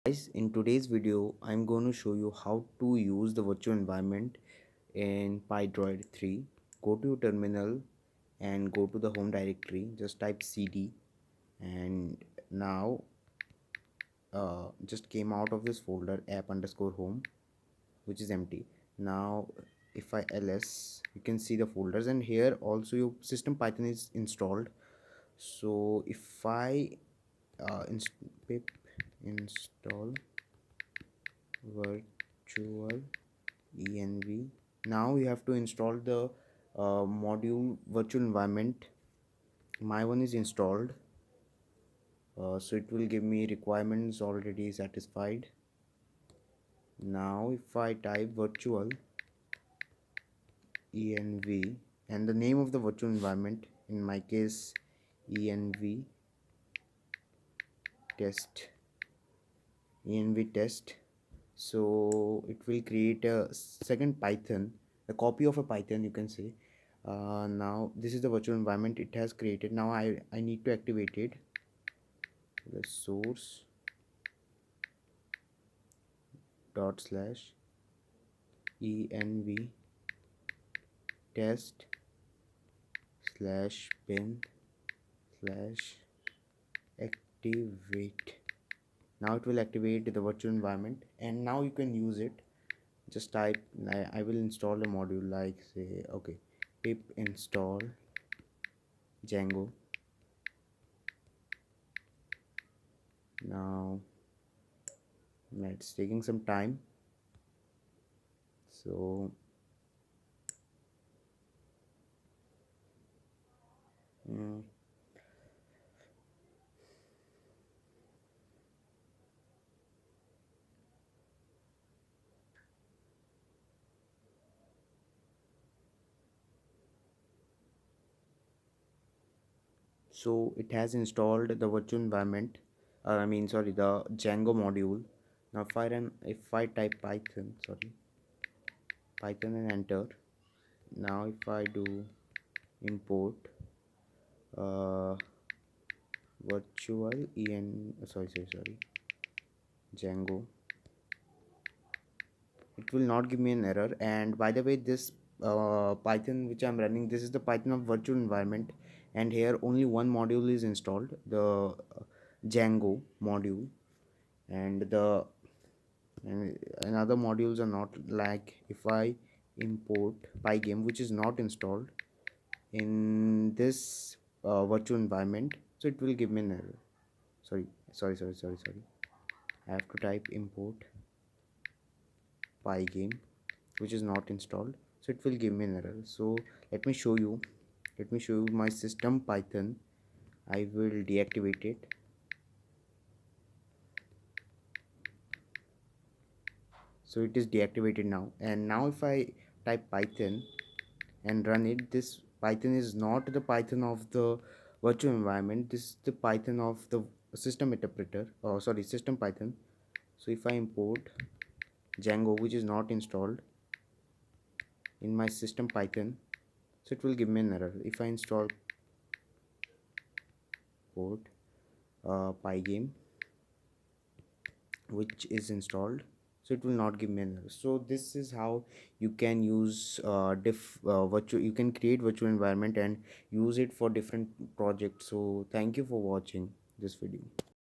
Guys, in today's video, I'm going to show you how to use the virtual environment in pydroid3. Go to your terminal and go to the home directory. Just type cd and now just came out of this folder app underscore home, which is empty. Now if I ls, you can see the folders, and here also your system python is installed. So if I pip install virtual env, now you have to install the module virtual environment. My one is installed, so it will give me requirements already satisfied. Now if I type virtual env and the name of the virtual environment, in my case env test, env test, so it will create a second python, a copy of a python, you can say. Now this is the virtual environment it has created. Now I need to activate it. The source dot slash env test slash bin slash activate. Now it will activate the virtual environment and now you can use it. Just type, I will install a module, like say okay, pip install Django. Now it's taking some time, so mm, so it has installed the virtual environment, I mean sorry, the Django module. Now if I type python and enter. Now if I do import uh, virtual sorry, Django, it will not give me an error. And by the way, this python which I'm running, this is the python of virtual environment, and here only one module is installed, the Django module, and the and other modules are not. Like if I import pygame, which is not installed in this virtual environment, so it will give me an error. Sorry, I have to type import pygame, which is not installed, so it will give me an error. So let me show you my system python. I will deactivate it. So it is deactivated now, and now if I type python and run it, this python is not the python of the virtual environment. This is the python of the system interpreter, or sorry, system python. So if I import Django, which is not installed in my system python, so it will give me an error. If I install port pygame, which is installed, so it will not give me an error. So this is how you can use virtual you can create virtual environment and use it for different projects. So thank you for watching this video.